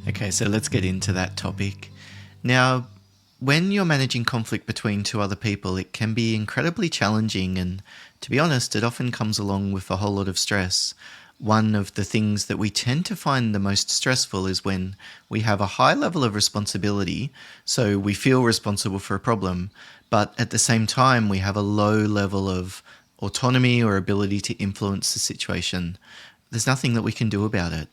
Okay, so let's get into that topic. Now, when you're managing conflict between two other people, it can be incredibly challenging, and to be honest, it often comes along with a whole lot of stress. One of the things that we tend to find the most stressful is when we have a high level of responsibility, so we feel responsible for a problem, but at the same time, we have a low level of autonomy or ability to influence the situation. There's nothing that we can do about it.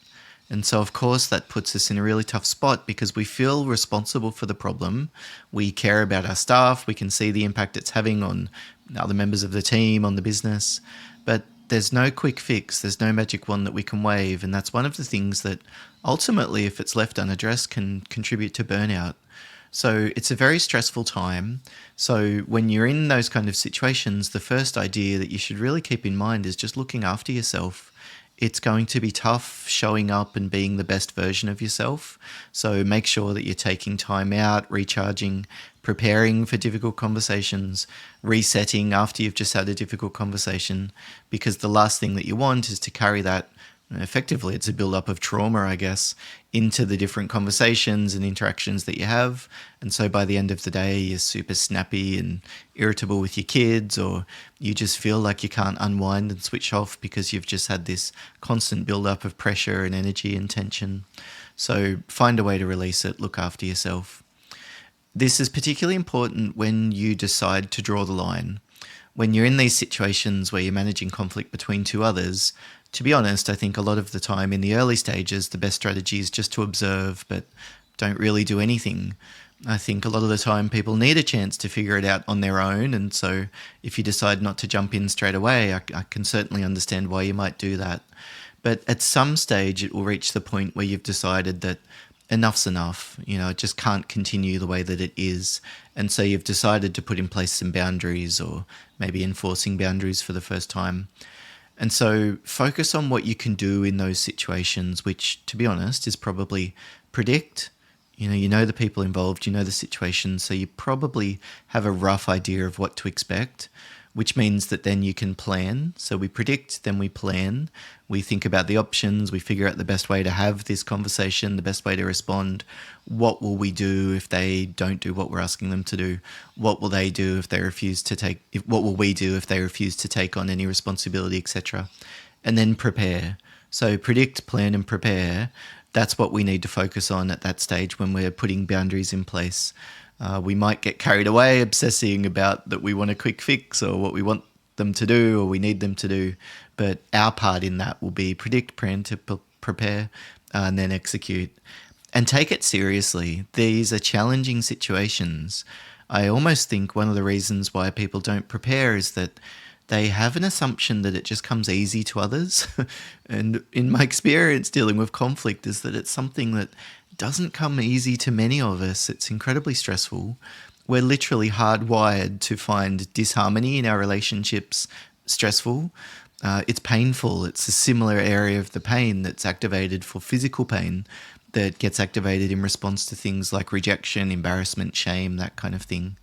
And so, of course, that puts us in a really tough spot because we feel responsible for the problem. We care about our staff. We can see the impact it's having on other members of the team, on the business. But there's no quick fix. There's no magic wand that we can wave. And that's one of the things that ultimately, if it's left unaddressed, can contribute to burnout. So it's a very stressful time. So when you're in those kind of situations, the first idea that you should really keep in mind is just looking after yourself. It's going to be tough showing up and being the best version of yourself. So make sure that you're taking time out, recharging, preparing for difficult conversations, resetting after you've just had a difficult conversation, because the last thing that you want is to carry that. Effectively, it's a build-up of trauma, I guess, into the different conversations and interactions that you have. And so by the end of the day, you're super snappy and irritable with your kids, or you just feel like you can't unwind and switch off because you've just had this constant build-up of pressure and energy and tension. So find a way to release it, look after yourself. This is particularly important when you decide to draw the line. When you're in these situations where you're managing conflict between two others, to be honest, I think a lot of the time in the early stages, the best strategy is just to observe, but don't really do anything. I think a lot of the time people need a chance to figure it out on their own. And so if you decide not to jump in straight away, I can certainly understand why you might do that. But at some stage, it will reach the point where you've decided that enough's enough. It just can't continue the way that it is. And so you've decided to put in place some boundaries, or maybe enforcing boundaries for the first time. And so focus on what you can do in those situations, which, to be honest, is probably predict. You know the people involved, you know the situation, so you probably have a rough idea of what to expect, which means that then you can plan. So we predict, then we plan. We think about the options, we figure out the best way to have this conversation, the best way to respond. What will we do if they don't do what we're asking them to do? What will they do if they refuse to take, what will we do if they refuse to take on any responsibility, etc.? And then prepare. So predict, plan, and prepare. That's what we need to focus on at that stage when we're putting boundaries in place. We might get carried away obsessing about that we want a quick fix or what we want them to do or we need them to do. But our part in that will be predict, plan, to prepare, and then execute. And take it seriously. These are challenging situations. I almost think one of the reasons why people don't prepare is that they have an assumption that it just comes easy to others. And in my experience dealing with conflict is that it's something that doesn't come easy to many of us. It's incredibly stressful. We're literally hardwired to find disharmony in our relationships stressful. It's painful. It's a similar area of the pain that's activated for physical pain that gets activated in response to things like rejection, embarrassment, shame, that kind of thing.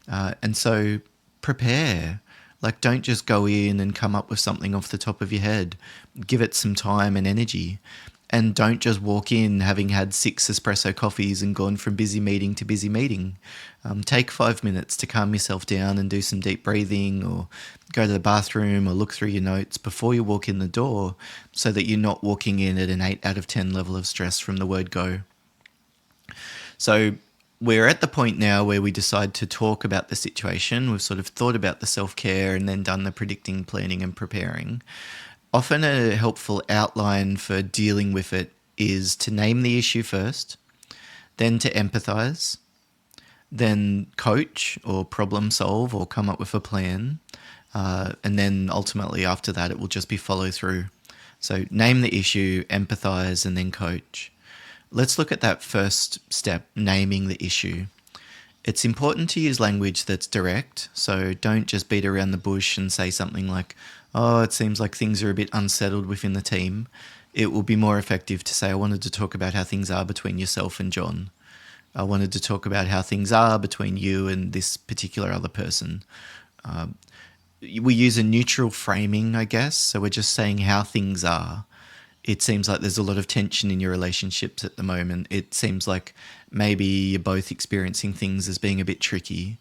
And so prepare. Like, don't just go in and come up with something off the top of your head. Give it some time and energy. And don't just walk in having had 6 espresso coffees and gone from busy meeting to busy meeting. Take 5 minutes to calm yourself down and do some deep breathing, or go to the bathroom or look through your notes before you walk in the door, so that you're not walking in at an 8 out of 10 level of stress from the word go. So we're at the point now where we decide to talk about the situation. We've sort of thought about the self-care and then done the predicting, planning, and preparing. Often a helpful outline for dealing with it is to name the issue first, then to empathize, then coach or problem solve or come up with a plan, and then ultimately after that it will just be follow through. So name the issue, empathize, and then coach. Let's look at that first step, naming the issue. It's important to use language that's direct, so don't just beat around the bush and say something like, oh, it seems like things are a bit unsettled within the team. It will be more effective to say, I wanted to talk about how things are between yourself and John. I wanted to talk about how things are between you and this particular other person. We use a neutral framing, I guess, so we're just saying how things are. It seems like there's a lot of tension in your relationships at the moment. It seems like maybe you're both experiencing things as being a bit tricky.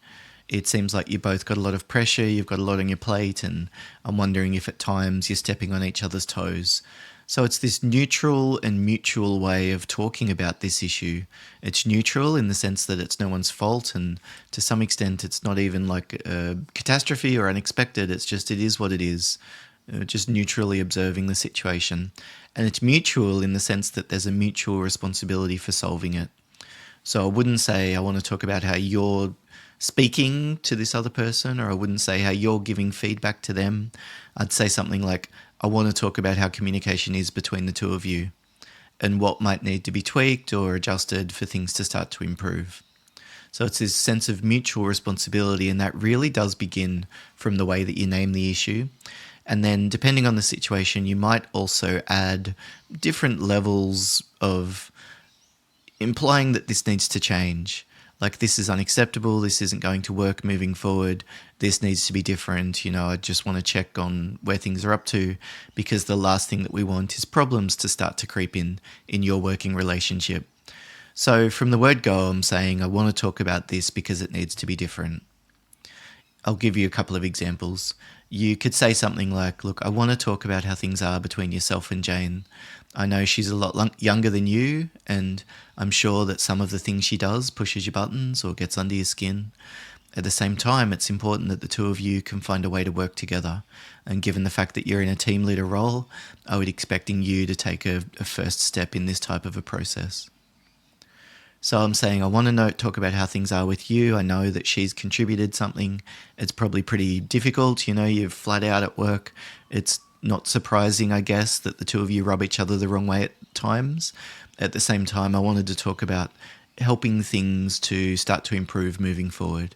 It seems like you both got a lot of pressure, you've got a lot on your plate, and I'm wondering if at times you're stepping on each other's toes. So it's this neutral and mutual way of talking about this issue. It's neutral in the sense that it's no one's fault, and to some extent, it's not even like a catastrophe or unexpected. It's just, it is what it is, just neutrally observing the situation. And it's mutual in the sense that there's a mutual responsibility for solving it. So I wouldn't say I want to talk about how you're speaking to this other person, or I wouldn't say how you're giving feedback to them. I'd say something like, I want to talk about how communication is between the two of you and what might need to be tweaked or adjusted for things to start to improve. So it's this sense of mutual responsibility, and that really does begin from the way that you name the issue. And then depending on the situation, you might also add different levels of implying that this needs to change. Like, this is unacceptable, this isn't going to work moving forward, this needs to be different, I just want to check on where things are up to, because the last thing that we want is problems to start to creep in your working relationship. So from the word go, I'm saying I want to talk about this because it needs to be different. I'll give you a couple of examples. You could say something like, look, I want to talk about how things are between yourself and Jane. I know she's a lot younger than you, and I'm sure that some of the things she does pushes your buttons or gets under your skin. At the same time, it's important that the two of you can find a way to work together. And given the fact that you're in a team leader role, I would expecting you to take a first step in this type of a process. So I'm saying I want to talk about how things are with you. I know that she's contributed something. It's probably pretty difficult. You're flat out at work. It's not surprising, I guess, that the two of you rub each other the wrong way at times. At the same time, I wanted to talk about helping things to start to improve moving forward.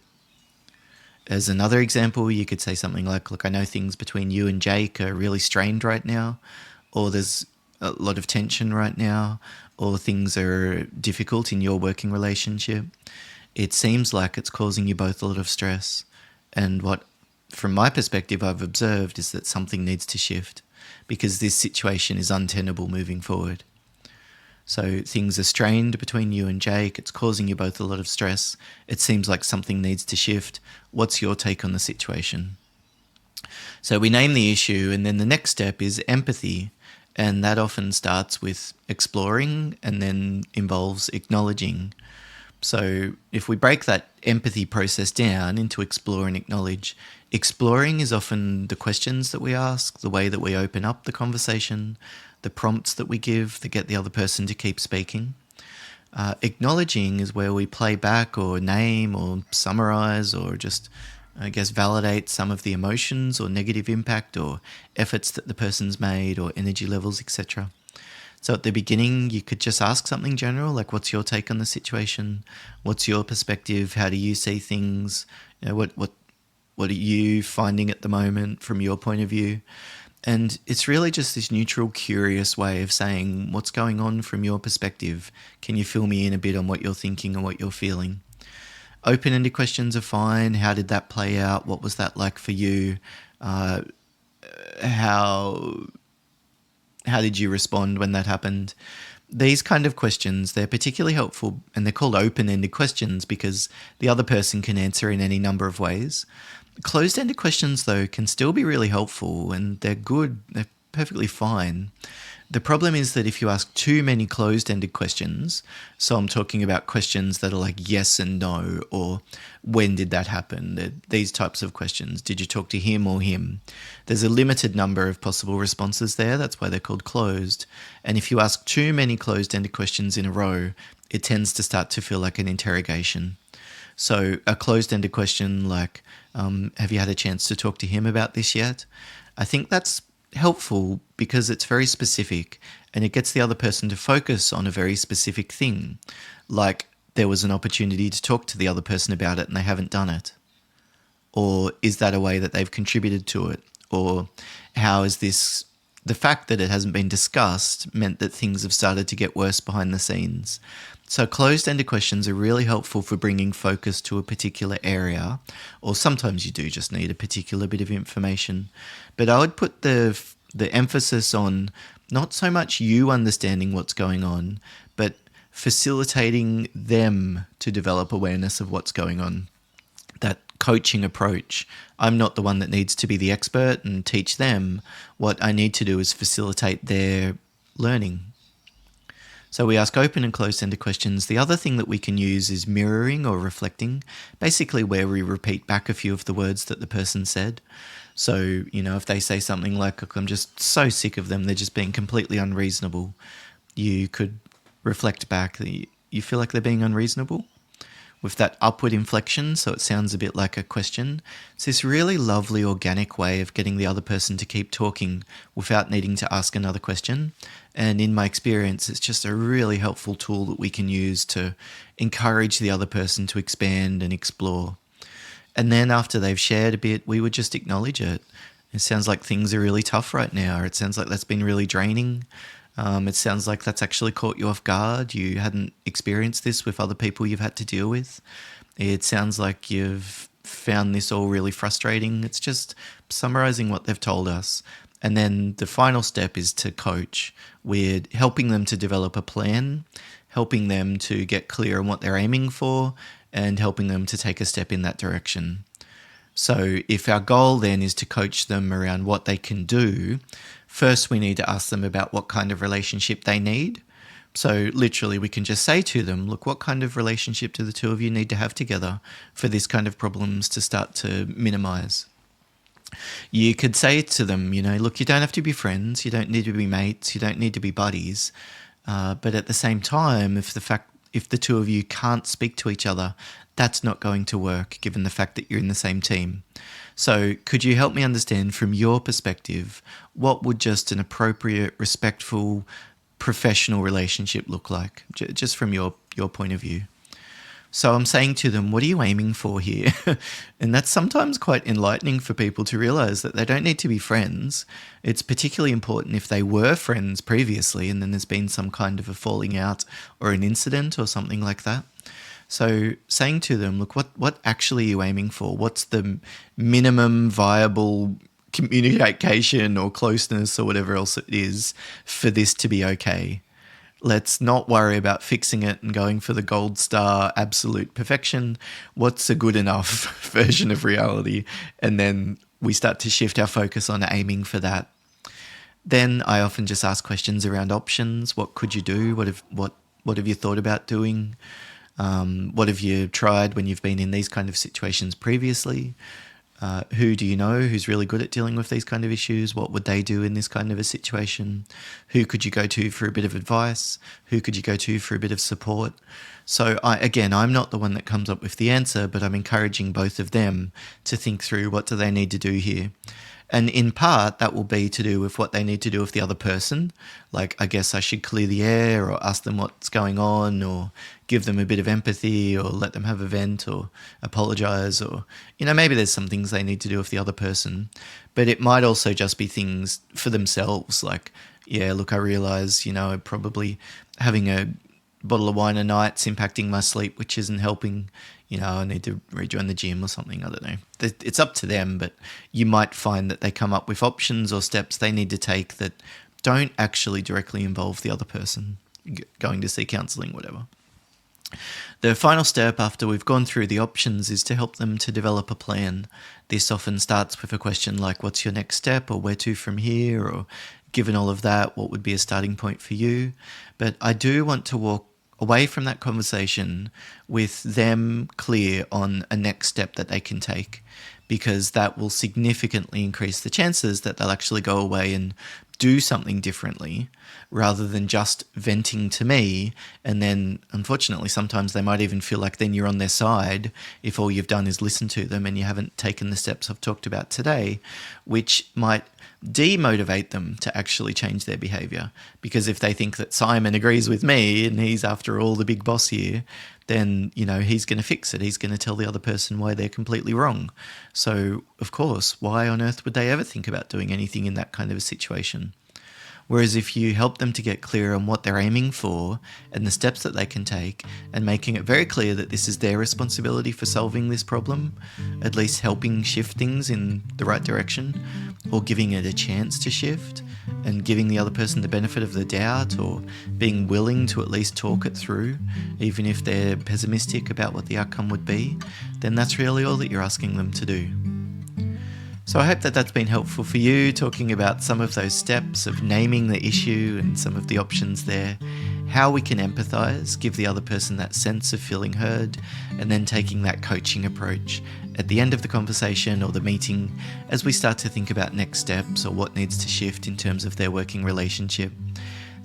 As another example, you could say something like, look, I know things between you and Jake are really strained right now, or there's a lot of tension right now, or things are difficult in your working relationship. It seems like it's causing you both a lot of stress. And what, from my perspective, I've observed is that something needs to shift, because this situation is untenable moving forward. So things are strained between you and Jake. It's causing you both a lot of stress. It seems like something needs to shift. What's your take on the situation? So we name the issue, and then the next step is empathy. And that often starts with exploring and then involves acknowledging. So if we break that empathy process down into explore and acknowledge, exploring is often the questions that we ask, the way that we open up the conversation, the prompts that we give that get the other person to keep speaking. Acknowledging is where we play back or name or summarize or just, validate some of the emotions or negative impact or efforts that the person's made or energy levels, etc. So at the beginning, you could just ask something general, like, what's your take on the situation? What's your perspective? How do you see things? What are you finding at the moment from your point of view? And it's really just this neutral, curious way of saying, what's going on from your perspective? Can you fill me in a bit on what you're thinking and what you're feeling? Open-ended questions are fine. How did that play out? What was that like for you? How did you respond when that happened? These kind of questions, they're particularly helpful, and they're called open-ended questions because the other person can answer in any number of ways. Closed-ended questions, though, can still be really helpful, and they're good. They're perfectly fine. The problem is that if you ask too many closed-ended questions, so I'm talking about questions that are like yes and no, or when did that happen? These types of questions. Did you talk to him or him? There's a limited number of possible responses there. That's why they're called closed. And if you ask too many closed-ended questions in a row, it tends to start to feel like an interrogation. So a closed-ended question like, have you had a chance to talk to him about this yet? I think that's helpful because it's very specific and it gets the other person to focus on a very specific thing. Like, there was an opportunity to talk to the other person about it and they haven't done it. Or is that a way that they've contributed to it? Or how is this, the fact that it hasn't been discussed meant that things have started to get worse behind the scenes. So closed-ended questions are really helpful for bringing focus to a particular area, or sometimes you do just need a particular bit of information. But I would put the emphasis on not so much you understanding what's going on, but facilitating them to develop awareness of what's going on. That coaching approach. I'm not the one that needs to be the expert and teach them. What I need to do is facilitate their learning. So we ask open and closed-ended questions. The other thing that we can use is mirroring or reflecting, basically where we repeat back a few of the words that the person said. So, if they say something like, "Look, I'm just so sick of them, they're just being completely unreasonable," you could reflect back that you feel like they're being unreasonable with that upward inflection, so it sounds a bit like a question. It's this really lovely organic way of getting the other person to keep talking without needing to ask another question. And in my experience, it's just a really helpful tool that we can use to encourage the other person to expand and explore. And then after they've shared a bit, we would just acknowledge it. It sounds like things are really tough right now. It sounds like that's been really draining. It sounds like that's actually caught you off guard. You hadn't experienced this with other people you've had to deal with. It sounds like you've found this all really frustrating. It's just summarizing what they've told us. And then the final step is to coach. We're helping them to develop a plan, helping them to get clear on what they're aiming for, and helping them to take a step in that direction. So if our goal then is to coach them around what they can do, first we need to ask them about what kind of relationship they need. So literally we can just say to them, look, what kind of relationship do the two of you need to have together for this kind of problems to start to minimize? You could say to them, look, you don't have to be friends, you don't need to be mates, you don't need to be buddies. But at the same time, if the two of you can't speak to each other, that's not going to work given the fact that you're in the same team. So could you help me understand from your perspective, what would just an appropriate, respectful, professional relationship look like, just from your point of view? So I'm saying to them, what are you aiming for here? And that's sometimes quite enlightening for people to realize that they don't need to be friends. It's particularly important if they were friends previously and then there's been some kind of a falling out or an incident or something like that. So saying to them, look, what actually are you aiming for? What's the minimum viable communication or closeness or whatever else it is for this to be okay? Let's not worry about fixing it and going for the gold star absolute perfection. What's a good enough version of reality? And then we start to shift our focus on aiming for that. Then I often just ask questions around options. What could you do? What have you thought about doing? What have you tried when you've been in these kind of situations previously? Who do you know who's really good at dealing with these kind of issues? What would they do in this kind of a situation? Who could you go to for a bit of advice? Who could you go to for a bit of support? So I'm not the one that comes up with the answer, but I'm encouraging both of them to think through what do they need to do here. And in part, that will be to do with what they need to do with the other person. Like, I guess I should clear the air or ask them what's going on or give them a bit of empathy or let them have a vent or apologize or, maybe there's some things they need to do with the other person. But it might also just be things for themselves. Like, yeah, look, I realize, probably having a bottle of wine a night's impacting my sleep, which isn't helping. I need to rejoin the gym or something. I don't know. It's up to them, but you might find that they come up with options or steps they need to take that don't actually directly involve the other person going to see counselling, whatever. The final step after we've gone through the options is to help them to develop a plan. This often starts with a question like, what's your next step, or where to from here, or given all of that, what would be a starting point for you? But I do want to walk away from that conversation with them clear on a next step that they can take, because that will significantly increase the chances that they'll actually go away and do something differently rather than just venting to me. And then unfortunately, sometimes they might even feel like then you're on their side if all you've done is listen to them and you haven't taken the steps I've talked about today, which might demotivate them to actually change their behavior. Because if they think that Simon agrees with me and he's after all the big boss here, then, he's going to fix it. He's going to tell the other person why they're completely wrong. So, of course, why on earth would they ever think about doing anything in that kind of a situation? Whereas if you help them to get clear on what they're aiming for and the steps that they can take, and making it very clear that this is their responsibility for solving this problem, at least helping shift things in the right direction, or giving it a chance to shift, and giving the other person the benefit of the doubt, or being willing to at least talk it through, even if they're pessimistic about what the outcome would be, then that's really all that you're asking them to do. So I hope that that's been helpful for you, talking about some of those steps of naming the issue and some of the options there, how we can empathise, give the other person that sense of feeling heard, and then taking that coaching approach at the end of the conversation or the meeting as we start to think about next steps or what needs to shift in terms of their working relationship.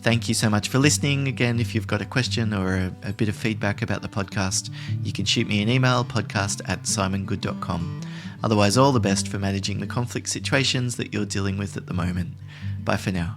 Thank you so much for listening. Again, if you've got a question or a bit of feedback about the podcast, you can shoot me an email, podcast@simongood.com. Otherwise, all the best for managing the conflict situations that you're dealing with at the moment. Bye for now.